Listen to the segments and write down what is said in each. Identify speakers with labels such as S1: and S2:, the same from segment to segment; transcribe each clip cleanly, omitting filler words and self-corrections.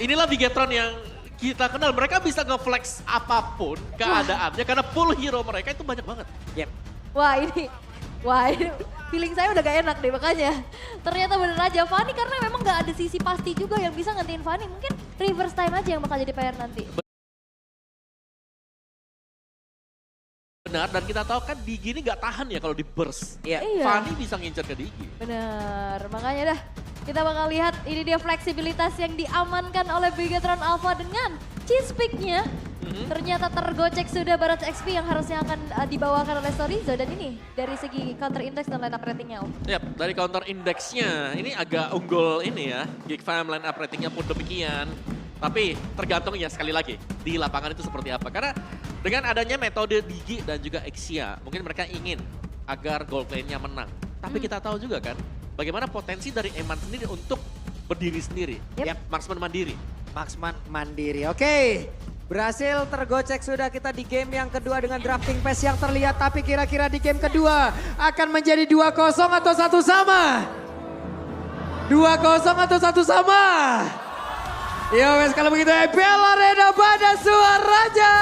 S1: inilah Bigetron yang kita kenal. Mereka bisa nge-flex apapun keadaannya karena pool hero mereka itu banyak banget.
S2: Yep.
S3: Wah ini feeling saya udah gak enak deh makanya. Ternyata bener aja Fanny karena memang gak ada sisi pasti juga yang bisa ngantiin Fanny. Mungkin reverse time aja yang bakal jadi PR nanti.
S1: Benar, dan kita tahu kan Digi ini gak tahan ya kalau di burst.
S2: Iya.
S1: Fanny bisa ngincer ke Digi.
S3: Bener, makanya dah kita bakal lihat ini dia fleksibilitas yang diamankan oleh Bigetron Alpha dengan cheese pick-nya. Ternyata tergocek sudah Barat XP yang harusnya akan dibawakan oleh Storizo. Dan ini dari segi counter index dan line up ratingnya Om.
S1: Yap, dari counter indexnya ini agak unggul ini ya. Geek Fam line up ratingnya pun demikian. Tapi tergantung ya sekali lagi di lapangan itu seperti apa. Karena dengan adanya metode Digi dan juga Exia, mungkin mereka ingin agar gold lane-nya menang. Tapi kita tahu juga kan bagaimana potensi dari Eman sendiri untuk berdiri sendiri.
S2: Yep.
S1: Marksman mandiri.
S2: Marksman mandiri. Oke. Berhasil tergocek sudah kita di game yang kedua dengan drafting pace yang terlihat. Tapi kira-kira di game kedua akan menjadi 2-0 atau 1 sama? 2-0 atau 1 sama? Ya wes kalau begitu EPL Arena pada suaranya.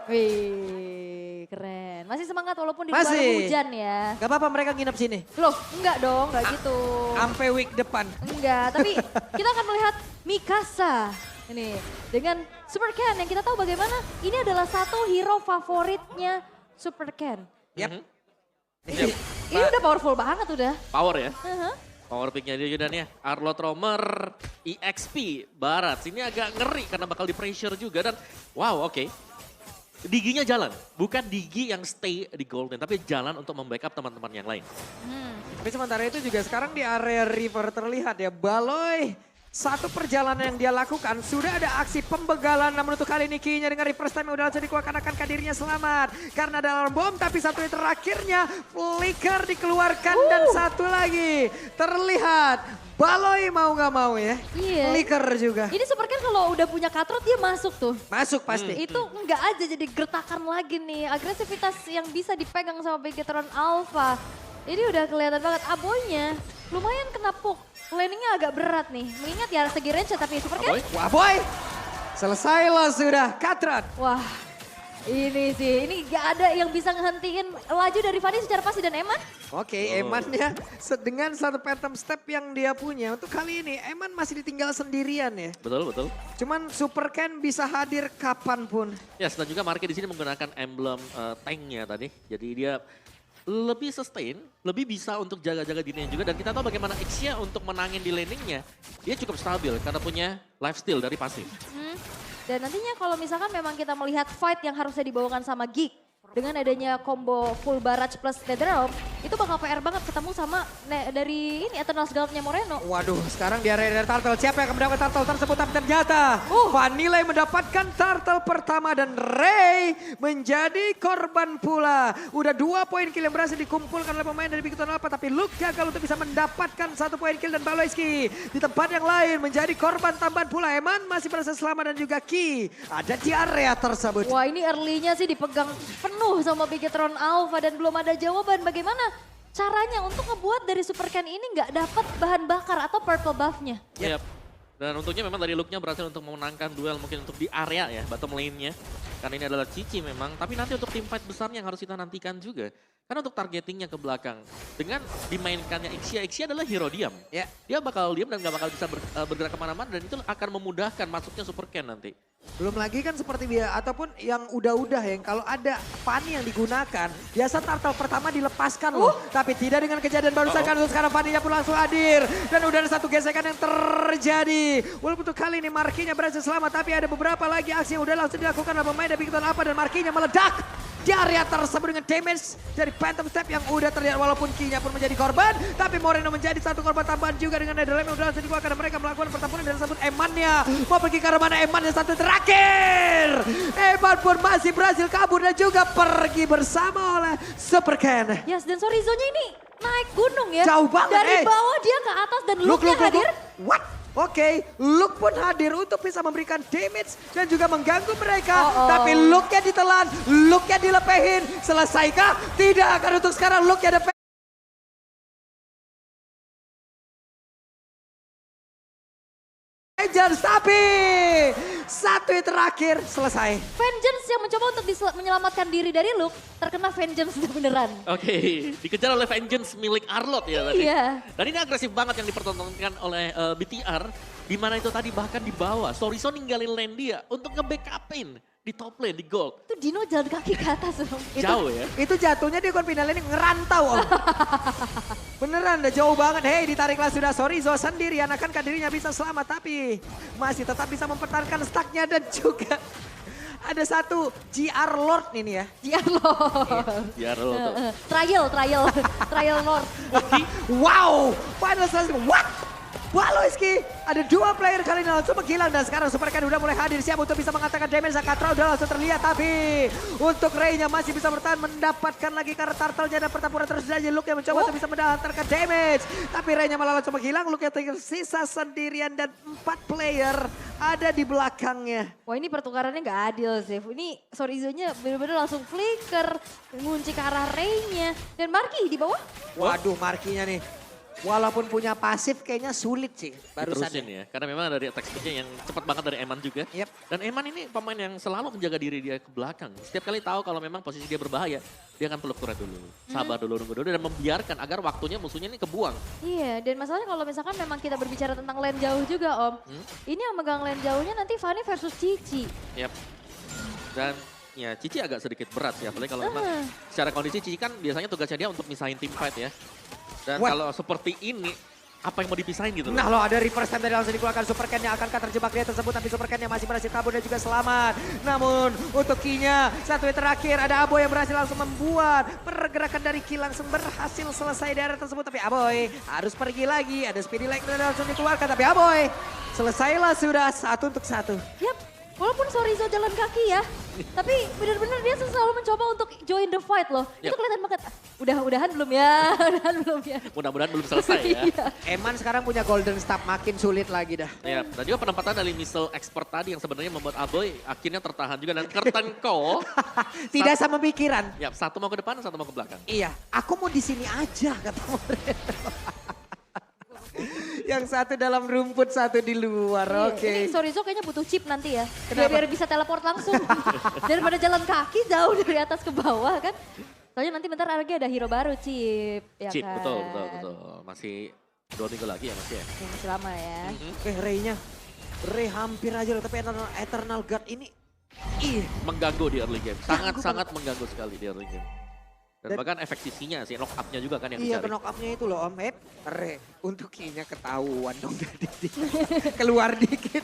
S3: Wih, keren. Masih semangat walaupun di luar
S2: Masih.
S3: hujan ya.
S2: Gak apa-apa mereka nginep sini.
S3: Loh, enggak dong, enggak gitu.
S2: Sampai week depan.
S3: Enggak, tapi kita akan melihat Mikasa. Ini dengan Super Ken yang kita tahu bagaimana ini adalah satu hero favoritnya Super Ken.
S2: Yap.
S3: Ini udah powerful banget udah.
S1: Power ya.
S3: Uh-huh.
S1: Power picknya dia dan ya. Arlot Romer, EXP, Barat. Ini agak ngeri karena bakal di pressure juga dan wow oke. Diginya jalan, bukan Digi yang stay di golden, tapi jalan untuk membackup teman-teman yang lain.
S2: Tapi sementara itu juga sekarang di area river terlihat ya Baloy. Satu perjalanan yang dia lakukan, sudah ada aksi pembegalan namun untuk kali ini key-nya dengan reverse time yang udah langsung dikeluarkan akan kadirnya selamat. Karena ada alarm bom tapi satu yang terakhirnya flicker dikeluarkan dan satu lagi terlihat Baloy mau gak mau ya, flicker juga.
S3: Ini Super Ken kalau udah punya katrot dia masuk tuh.
S2: Masuk pasti.
S3: Itu enggak aja jadi gertakan lagi nih, agresivitas yang bisa dipegang sama Bigetron Alpha. Ini udah kelihatan banget Aboynya lumayan kena poke. Landingnya agak berat nih, mengingat ya segi range tapi Super Ken.
S2: Wah boy, selesai loh sudah Katrat.
S3: Wah ini sih, ini gak ada yang bisa ngehentiin laju dari Fanny secara pasti dan Eman.
S2: Oke, Emannya dengan satu phantom step yang dia punya. Untuk kali ini Eman masih ditinggal sendirian ya.
S1: Betul, betul.
S2: Cuman Super Ken bisa hadir kapanpun.
S1: Yes, dan juga Marky di sini menggunakan emblem tanknya tadi. Jadi dia lebih sustain, lebih bisa untuk jaga-jaga di lane juga. Dan kita tahu bagaimana Exia untuk menangin di laningnya. Dia cukup stabil karena punya lifesteal dari pasif.
S3: Dan nantinya kalau misalkan memang kita melihat fight yang harusnya dibawakan sama Geek. Dengan adanya combo full barrage plus Netherrealm, itu bakal PR banget ketemu sama dari ini Eternals Guard-nya Moreno.
S2: Waduh, sekarang di area dari Turtle. Siapa yang akan mendapatkan Turtle tersebut? Tapi ternyata Vanilla yang mendapatkan Turtle pertama dan Ray menjadi korban pula. Udah 2 poin kill yang berhasil dikumpulkan oleh pemain dari Bigetron Alpha. Tapi Luke gagal untuk bisa mendapatkan 1 poin kill dan Baloyski di tempat yang lain menjadi korban tambahan pula. Eman masih berhasil selamat dan juga Ki ada di area tersebut.
S3: Wah ini early-nya sih dipegang penuh sama Bigetron Alpha dan belum ada jawaban bagaimana caranya untuk ngebuat dari Super Ken ini nggak dapat bahan bakar atau purple buff-nya.
S1: Yep. Dan untungnya memang dari Luke-nya berhasil untuk memenangkan duel mungkin untuk di area ya, bottom lane-nya. Karena ini adalah Cici memang, tapi nanti untuk tim fight besarnya yang harus kita nantikan juga. Karena untuk targetingnya ke belakang, dengan dimainkannya Exia, Exia adalah hero diam.
S2: Ya.
S1: Dia bakal diam dan gak bakal bisa bergerak kemana-mana dan itu akan memudahkan masuknya Super Ken nanti.
S2: Belum lagi kan seperti biasa, ataupun yang udah-udah yang kalau ada Fanny yang digunakan, biasa Turtle pertama dilepaskan loh. Tapi tidak dengan kejadian barusan kan sekarang Fanny-nya pun langsung hadir. Dan udah ada satu gesekan yang terjadi. Walaupun untuk kali ini Marky-nya berhasil selamat, tapi ada beberapa lagi aksi yang udah langsung dilakukan oleh pemain dari Bigetron Alpha dan Marky-nya meledak di area tersebut dengan damage dari Phantom Step yang udah terlihat walaupun Ki-nya pun menjadi korban. Tapi Moreno menjadi satu korban tambahan juga dengan Netherrealm yang udah langsung dikeluarkan karena mereka melakukan pertempuran dan tersebut Eman-nya mau pergi ke arah mana Eman yang satu terakhir. Eman pun masih berhasil kabur dan juga pergi bersama oleh Super Ken.
S3: Yes dan Storizo-nya ini naik gunung ya.
S2: Jauh banget.
S3: Dari bawah dia ke atas dan Luke-nya hadir.
S2: What? Oke, Luke pun hadir untuk bisa memberikan damage dan juga mengganggu mereka. Tapi Luke-nya ditelan, Luke-nya dilepehin. Selesaikah? Tidak akan untuk sekarang Luke-nya ada Vengeance, tapi satu yang terakhir selesai.
S3: Vengeance yang mencoba untuk menyelamatkan diri dari Luke, terkena Vengeance beneran.
S1: Oke, dikejar oleh Vengeance milik Arlott ya tadi.
S3: Iya.
S1: Dan ini agresif banget yang dipertontonkan oleh BTR. Di mana itu tadi bahkan di bawah. Soriso ninggalin lane dia untuk nge-backupin di top lane, di gold.
S3: Itu Dino jalan kaki ke atas dong.
S1: Jauh ya.
S2: Itu jatuhnya di kon final ini ngerantau om. Beneran udah jauh banget. Hei ditariklah sudah Sorizo sendirian. Akankah dirinya bisa selamat tapi masih tetap bisa mempertahankan stacknya dan juga ada satu GR Lord ini ya.
S3: GR Lord.
S1: Ya Arlott.
S3: Trial Lord.
S2: Wow, final selesai. What? Waloiski, ada dua player kali ini langsung menghilang dan sekarang Supercan udah mulai hadir siap untuk bisa mengatakan damage. Zakatra udah langsung terlihat tapi untuk Ray-nya masih bisa bertahan mendapatkan lagi karena turtle-nya dan pertempuran terus saja. Luke yang mencoba untuk bisa mendapatkan damage tapi Ray-nya malah langsung menghilang. Luke yang tersisa sendirian dan 4 player ada di belakangnya.
S3: Wah ini pertukarannya nggak adil sih. Ini Sorizo-nya bener-bener langsung flicker, ngunci ke arah Ray-nya. Dan Marky di bawah.
S2: Waduh Markinya nih. Walaupun punya pasif kayaknya sulit sih barusan.
S1: Terusin ya, karena memang dari attack speed-nya yang cepat banget dari Eman juga.
S2: Yep.
S1: Dan Eman ini pemain yang selalu menjaga diri dia ke belakang. Setiap kali tahu kalau memang posisi dia berbahaya, dia akan peluk turret dulu. Sabar dulu, nunggu dulu, dan membiarkan agar waktunya musuhnya ini kebuang.
S3: Iya, dan masalahnya kalau misalkan memang kita berbicara tentang lane jauh juga Om. Ini yang megang lane jauhnya nanti Fanny versus Cici.
S1: Yap. Dan ya Cici agak sedikit berat sih, apalagi kalau memang secara kondisi Cici kan biasanya tugasnya dia untuk misahin tim fight ya. Dan
S2: Wah.
S1: kalau seperti ini, apa yang mau dipisahin gitu loh.
S2: Nah lo ada reverse time dari langsung dikeluarkan Supercan yang akankah terjebak dia tersebut tapi Supercan yang masih berhasil kabur dan juga selamat. Namun untuk Ki-nya satu yang terakhir ada Aboy yang berhasil langsung membuat pergerakan dari Ki langsung berhasil selesai di area tersebut tapi Aboy harus pergi lagi. Ada speedy leg dan langsung dikeluarkan tapi Aboy selesailah sudah 1-1.
S3: Yap, walaupun Sorizo jalan kaki ya, tapi benar-benar dia selalu mencoba untuk join the fight loh.
S1: Yap.
S3: Itu kelihatan banget. Udahan belum ya, udahan belum ya.
S1: Mudah-mudahan belum selesai ya.
S3: Iya.
S2: Eman sekarang punya golden staff makin sulit lagi dah.
S1: Ya, dan juga penempatan dari missile expert tadi yang sebenarnya membuat Aboy akhirnya tertahan juga. Dan Kertenko,
S2: Tidak sama pikiran.
S1: ya satu mau ke depan, satu mau ke belakang.
S2: Iya, aku mau di sini aja kata Moreno. Yang satu dalam rumput, satu di luar. Oke.
S3: Ini Sorizo kayaknya butuh chip nanti ya.
S2: Kenapa?
S3: Biar bisa teleport langsung. Daripada jalan kaki jauh dari atas ke bawah kan. Soalnya nanti bentar lagi ada hero baru Chip. Ya
S1: Chip,
S3: kan?
S1: betul. Masih 2 minggu lagi ya Mas ya.
S3: Ya, masih lama ya.
S2: Ray-nya. Ray hampir aja loh, tapi Eternal Guard ini. Ih,
S1: Mengganggu di early game, sangat mengganggu sekali di early game. Dan bahkan efektifnya sih, knock up-nya juga kan yang
S2: iya
S1: dicari.
S2: knock up-nya itu loh Om. Ray, untuk Ki-nya ketahuan dong tadi. Keluar dikit.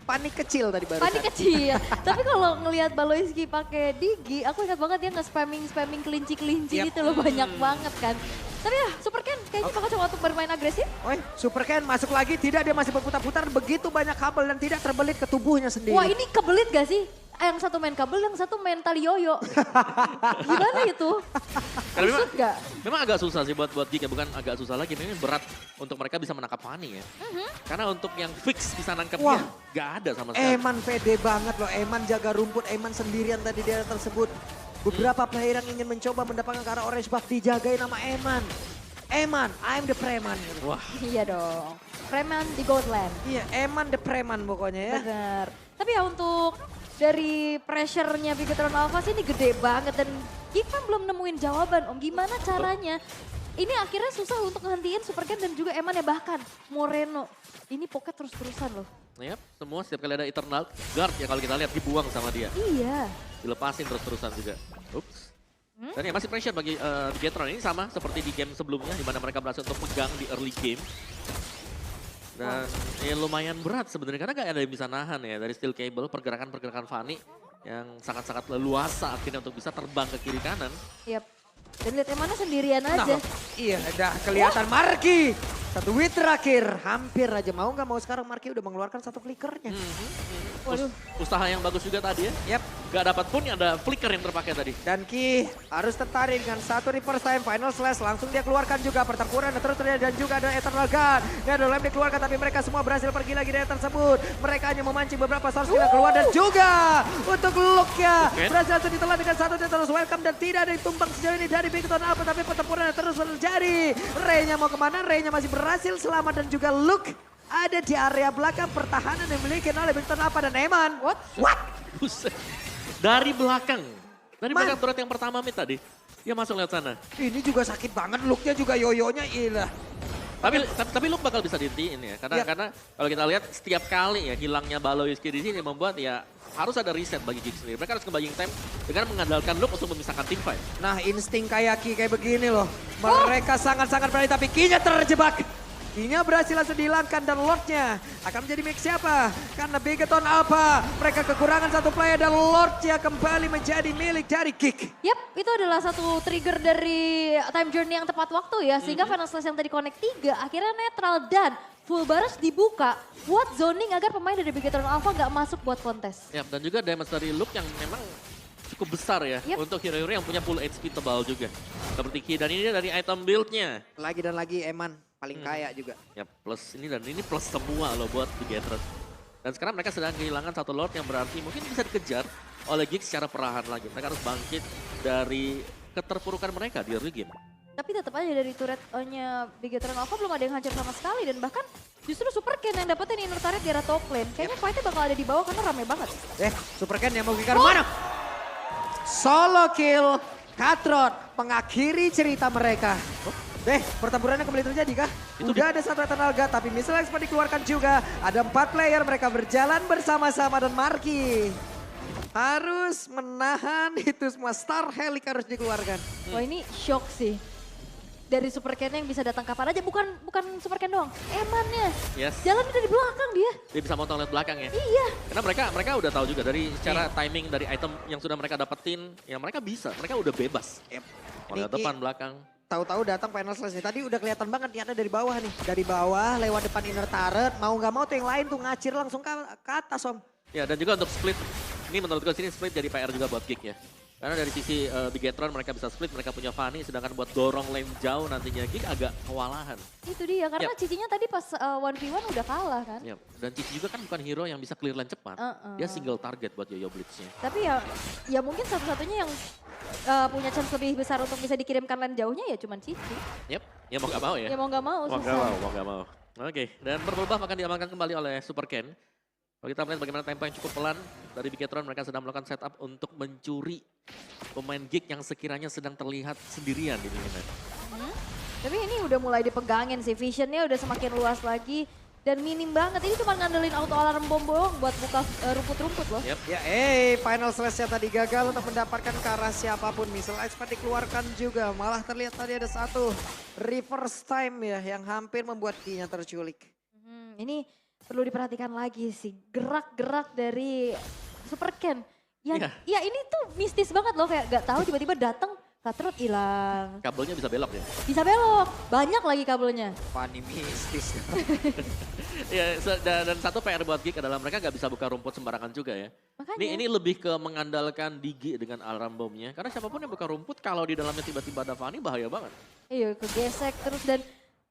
S2: Panik kecil tadi barusan.
S3: Panik kecil. Tapi kalau ngelihat Baloiski pakai Digi, aku ingat banget dia nge-spamming kelinci-kelinci
S2: Yap.
S3: gitu loh. Banyak banget kan. Tapi ya Super Ken kayaknya bakal coba untuk bermain agresif.
S2: Oi, Super Ken masuk lagi. Tidak, dia masih berputar-putar. Begitu banyak kabel dan tidak terbelit ke tubuhnya sendiri.
S3: Wah ini kebelit gak sih? Yang satu main kabel, yang satu main tali yoyo. Gimana itu?
S1: Karena memang,
S3: Maksud gak?
S1: memang agak susah sih buat Geek ya, bukan agak susah lagi, memang berat untuk mereka bisa menangkap Fanny ya. Karena untuk yang fix bisa nangkepnya,
S2: Wah.
S1: gak ada sama sekali.
S2: Eman pede banget loh. Eman jaga rumput. Eman sendirian tadi di area tersebut. Beberapa player yang ingin mencoba mendapatkan ke arah orange buff dijagain nama Eman. Eman, I'm the Preman.
S1: Wah,
S3: Iya dong. Preman di Goldland.
S2: Iya, Eman the Preman pokoknya ya.
S3: Bener. Tapi ya untuk dari pressure-nya Bigetron Alpha sih ini gede banget. Dan Gikman belum nemuin jawaban Om. Gimana caranya? Ini akhirnya susah untuk ngehentiin Super Ken dan juga Eman ya bahkan Moreno. Ini pocket terus-terusan loh.
S1: ya, semua setiap kali ada Eternal Guard ya kalau kita lihat dibuang sama dia.
S3: Iya.
S1: Dilepasin terus-terusan juga. Ups. Dan ya masih pressure bagi Bigetron ini sama seperti di game sebelumnya di mana mereka berhasil untuk pegang di early game. Dan ya lumayan berat sebenarnya karena gak ada yang bisa nahan ya dari Steel Cable, pergerakan-pergerakan Fanny yang sangat-sangat leluasa akhirnya untuk bisa terbang ke kiri kanan.
S3: Yap. Dan lihat Emannya sendirian aja.
S2: Iya, udah kelihatan Marky. Satu win terakhir, hampir aja. Mau nggak mau sekarang Marky udah mengeluarkan satu flickernya.
S3: Waduh.
S1: Usaha yang bagus juga tadi ya.
S2: Yap.
S1: Gak dapat pun ada flicker yang terpakai tadi.
S2: Dan Ki harus tertarik dengan satu reverse time final slash. Langsung dia keluarkan juga pertempuran terus terjadi dan juga ada Eternal Gun. Dan ada lem dikeluarkan tapi mereka semua berhasil pergi lagi dari tersebut. Mereka hanya memancing beberapa source kita keluar dan juga untuk Luke-nya.
S1: Okay.
S2: Berhasil langsung ditelan dengan satu dia terus welcome dan tidak ada yang tumbang sejauh ini dari Bigetron apa tapi pertempuran terus terjadi. Ray-nya mau kemana? Ray-nya masih berhasil selamat dan juga Luke ada di area belakang pertahanan yang dimiliki oleh Big Tron Alpha dan Eman. What?
S1: Buset. Dari belakang. Dari
S2: Man.
S1: belakang turret yang pertama mid tadi. Dia masuk lewat sana.
S2: Ini juga sakit banget, looknya juga yoyonya ilah.
S1: Tapi Luke bakal bisa dihentiin ya. Karena
S2: Iya.
S1: karena kalau kita lihat setiap kali ya hilangnya Baloyski di sini membuat ya harus ada reset bagi Gig sendiri. Mereka harus nge-buying time dengan mengandalkan Luke untuk memisahkan tim fight.
S2: Nah insting kayak Ki kayak begini loh. Mereka sangat-sangat berani tapi Ki-nya terjebak. Ki-nya berhasil langsung dihilangkan dan Lord-nya akan menjadi milik siapa? Karena Bigetron Alpha mereka kekurangan satu player dan Lord-nya kembali menjadi milik dari Gig.
S3: Yap, itu adalah satu trigger dari time journey yang tepat waktu ya. Sehingga Final Slash yang tadi connect 3 akhirnya netral dan full burst dibuka buat zoning agar pemain dari Bigetron Alpha nggak masuk buat kontes.
S1: Ya, dan juga damage dari Luke yang memang cukup besar ya
S3: Yep.
S1: untuk hero-hero yang punya full HP tebal juga. Seperti Ki dan ini dia dari item build-nya.
S2: Lagi dan lagi Eman paling kaya juga.
S1: Ya plus ini dan ini plus semua loh buat Bigetron. Dan sekarang mereka sedang kehilangan satu Lord yang berarti mungkin bisa dikejar oleh Gig secara perlahan lagi. Mereka harus bangkit dari keterpurukan mereka di early game.
S3: Tapi tetap aja dari turret-nya Bigetron Alpha belum ada yang hancur sama sekali. Dan bahkan justru Super Ken yang dapetin inner turret di arah top lane. Kayaknya fightnya bakal ada di bawah karena rame banget.
S2: Super Ken yang mau ke mana? Solo kill Katrot mengakhiri cerita mereka. Pertempurannya kembali terjadi kah? Udah ada satu tenaga tapi missile expert dikeluarkan juga. Ada 4 player mereka berjalan bersama-sama dan Marky harus menahan itu semua. Star Helic harus dikeluarkan.
S3: Wah ini shock sih. Dari Super Ken yang bisa datang kapan aja, bukan Super Ken doang. Emannya.
S1: Yes.
S3: Jalan dari belakang dia.
S1: Dia bisa motong lewat belakang ya.
S3: Iya.
S1: Karena mereka udah tahu juga dari cara timing dari item yang sudah mereka dapetin. Ya mereka bisa, mereka udah bebas. Mau lewat depan, belakang.
S2: Tahu-tahu datang Final Slash nih. Tadi udah kelihatan banget niatnya dari bawah nih. Dari bawah lewat depan inner turret. Mau nggak mau tuh yang lain tuh ngacir langsung ke atas Om.
S1: Ya dan juga untuk split, ini menurut gue sini split jadi PR juga buat Gig ya. Karena dari sisi Bigetron mereka bisa split, mereka punya Fanny, sedangkan buat dorong lane jauh nantinya Gig agak kewalahan.
S3: Itu dia, karena
S1: Yap.
S3: Cicinya tadi pas 1v1 udah kalah kan.
S1: Ya, dan Cici juga kan bukan hero yang bisa clear lane cepat. Dia single target buat Yoyo Blitznya.
S3: Tapi ya mungkin satu-satunya yang punya chance lebih besar untuk bisa dikirimkan lane jauhnya ya cuman Cici.
S1: Yep, ya mau gak mau ya.
S3: Ya mau nggak mau,
S1: Mau
S3: susah.
S1: gak mau, mau gak mau. Oke, dan purple buff akan diamankan kembali oleh Super Ken. Kalau kita melihat bagaimana tempo yang cukup pelan dari Bigetron, mereka sedang melakukan setup untuk mencuri pemain Gig yang sekiranya sedang terlihat sendirian di minion.
S3: Tapi ini udah mulai dipegangin sih, visionnya udah semakin luas lagi. Dan minim banget, ini cuma ngandelin auto alarm bom doang buat buka rumput-rumput loh.
S1: Yep.
S2: Ya Final Slash-nya tadi gagal untuk mendapatkan ke arah siapapun. Missile expert dikeluarkan juga. Malah terlihat tadi ada satu reverse time ya yang hampir membuat Ki-nya terculik.
S3: Ini perlu diperhatikan lagi sih, gerak-gerak dari Super Ken. Yang, ya ini tuh mistis banget loh, kayak gak tahu tiba-tiba datang, Katrot hilang.
S1: Kabelnya bisa belok ya.
S3: Bisa belok, banyak lagi kabelnya.
S2: Fanny mistis.
S1: Ya, dan satu PR buat Gig adalah mereka gak bisa buka rumput sembarangan juga ya.
S3: Makanya.
S1: Ini lebih ke mengandalkan Digi dengan alarm bomnya. Karena siapapun yang buka rumput, kalau di dalamnya tiba-tiba ada Fanny bahaya banget.
S3: Iya, kegesek terus dan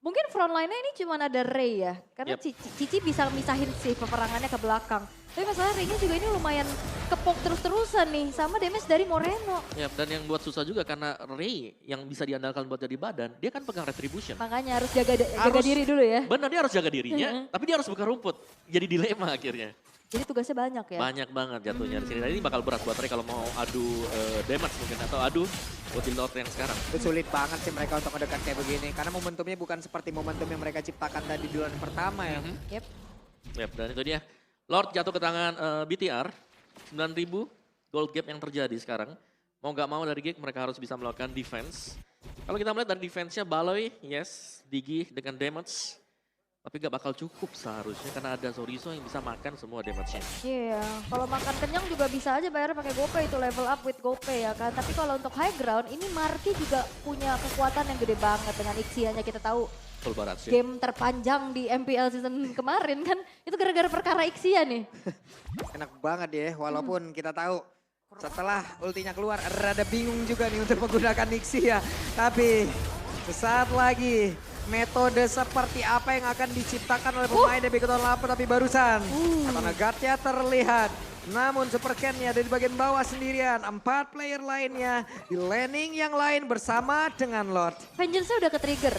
S3: mungkin frontline-nya ini cuma ada Ray ya. Karena
S1: Yep.
S3: Cici bisa misahin sih peperangannya ke belakang. Tapi masalah Ray-nya juga ini lumayan kepok terus-terusan nih sama damage dari Moreno.
S1: Ya, dan yang buat susah juga karena Ray yang bisa diandalkan buat jadi badan, dia kan pegang retribution.
S3: Makanya harus jaga diri dulu ya.
S1: Benar, dia harus jaga dirinya, tapi dia harus buka rumput. Jadi dilema akhirnya.
S3: Jadi tugasnya banyak ya.
S1: Banyak banget jatuhnya di sini. Dan ini bakal berat buat Ray kalau mau adu damage mungkin atau adu buat di Lord yang sekarang.
S2: Itu sulit banget sih mereka untuk mendekat kayak begini. Karena momentumnya bukan seperti momentum yang mereka ciptakan tadi di duel pertama ya.
S3: Yep.
S1: Yep, dan itu dia. Lord jatuh ke tangan BTR. 9.000 gold gap yang terjadi sekarang. Mau gak mau dari Gig mereka harus bisa melakukan defense. Kalau kita melihat dari defense-nya Baloy, yes, Digi dengan damage. Tapi gak bakal cukup seharusnya karena ada Sorizo yang bisa makan semua damage-nya.
S3: Iya, kalau makan kenyang juga bisa aja bayar pakai GoPay itu level up with GoPay ya kan. Tapi kalau untuk high ground ini Marky juga punya kekuatan yang gede banget dengan Ixianya. Kita tahu
S1: Full barat sih.
S3: game terpanjang di MPL season kemarin kan itu gara-gara perkara Ixia nih.
S2: Enak banget ya, walaupun kita tahu setelah ultinya keluar rada bingung juga nih untuk menggunakan Nixie ya. Tapi sesaat lagi metode seperti apa yang akan diciptakan oleh pemain dari Bigetron Alpha tapi barusan. Katana guard-nya terlihat. Namun Super Ken-nya ada di bagian bawah sendirian. 4 player lainnya di laning yang lain bersama dengan Lord.
S3: Vengeance-nya udah ke-trigger.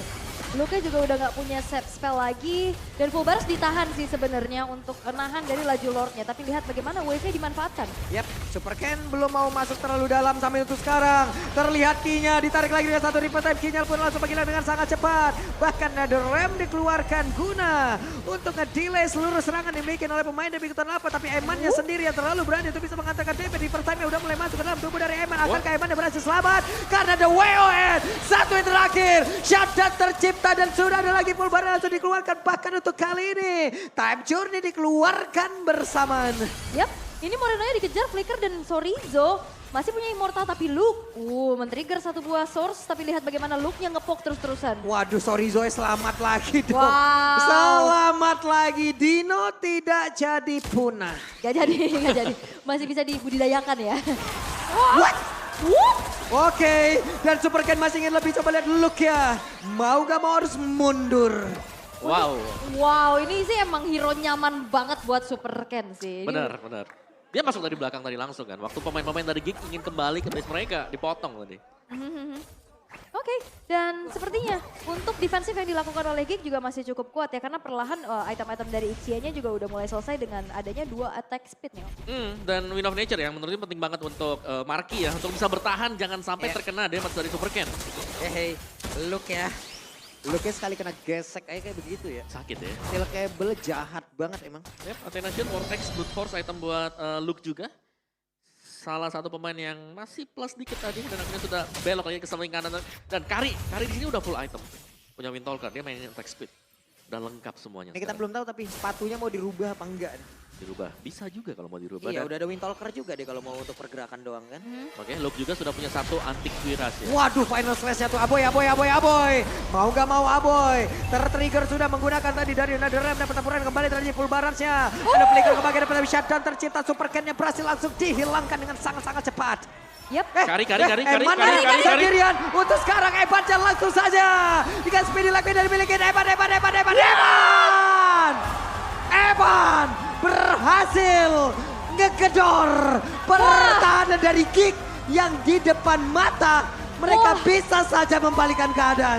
S3: Luke juga udah nggak punya set spell lagi. Dan Fullbars ditahan sih sebenarnya untuk nahan dari laju Lordnya. Tapi lihat bagaimana wave-nya dimanfaatkan.
S2: Yap, Super Ken belum mau masuk terlalu dalam sampai untuk sekarang. Terlihat Kinya ditarik lagi dengan satu replay time. Kinya pun langsung menghilang dengan sangat cepat. Bahkan ada rem dikeluarkan guna untuk nge-delay seluruh serangan yang dimiliki oleh pemain dari Big Ten Alpha. Tapi Eman-nya sendiri yang terlalu berani untuk bisa mengantarkan DP di first time-nya udah mulai masuk ke dalam tubuh dari Eman. Akankah Eman yang berhasil selamat? Karena ada WON. Satu yang terakhir. Shutdown tercipta dan sudah ada lagi Fullbars langsung dikeluarkan. Bahkan untuk kali ini Time Journey dikeluarkan bersamaan.
S3: Yap, ini Morenonya dikejar Flicker dan Sorizo. Masih punya Immortal tapi Luke. Men-trigger satu buah source. Tapi lihat bagaimana Luke-nya ngepok terus-terusan.
S2: Waduh, sorry Zoe, selamat lagi dong.
S3: Wow.
S2: Selamat lagi. Dino tidak jadi punah.
S3: Gak jadi, gak jadi. Masih bisa dibudidayakan ya.
S2: What? Oke, dan Super Ken masih ingin lebih. Coba lihat look ya. Mau gak mau harus mundur.
S1: Wow.
S3: Wow, ini sih emang hero nyaman banget buat Super Ken sih.
S1: Benar, benar. Dia masuk dari belakang tadi langsung kan. Waktu pemain-pemain dari Geek ingin kembali ke base mereka, dipotong tadi.
S3: Oke, dan sepertinya untuk defensif yang dilakukan oleh Geek juga masih cukup kuat ya. Karena perlahan item-item dari Ixia-nya juga udah mulai selesai dengan adanya 2 attack speed nih.
S1: Dan Wind of Nature yang menurutnya penting banget untuk Marky ya. Untuk bisa bertahan, jangan sampai terkena damage dari Super Ken.
S2: Hey, look ya. Looknya sekali kena gesek aja kayak begitu ya.
S1: Sakit ya.
S2: Steel cable jahat banget emang.
S1: Yep, Athenation, Vortex, Brute Force item buat Luke juga. Salah satu pemain yang masih plus dikit tadi dan akhirnya sudah belok lagi ke samping kanan. Dan Kari di sini udah full item. Punya Windtalker, dia mainin attack speed. Udah lengkap semuanya.
S2: Ini kita
S1: sekarang.
S2: belum tahu tapi sepatunya mau dirubah apa enggak.
S1: Dirubah, bisa juga kalau mau dirubah.
S2: Iya,
S1: Dan-
S2: udah ada Windtalker juga deh kalau mau untuk pergerakan doang kan.
S1: Oke, Luke juga sudah punya satu antik Wiras ya.
S2: Waduh, final slash-nya tuh Aboy. Mau gak mau Aboy. Tertrigger sudah menggunakan tadi dari Netherrealm dan pertempuran kembali terjadi full balance-nya. Ada flicker ke bagian depan shutdown tercipta. Super Ken-nya berhasil langsung dihilangkan dengan sangat-sangat cepat.
S3: Yap.
S1: Kari.
S2: Eman sendirian. Untuk sekarang Evan langsung saja. Dengan speedy lag dari miliki Evan berhasil ngegedor pertahanan dari Geek yang di depan mata mereka bisa saja membalikan keadaan.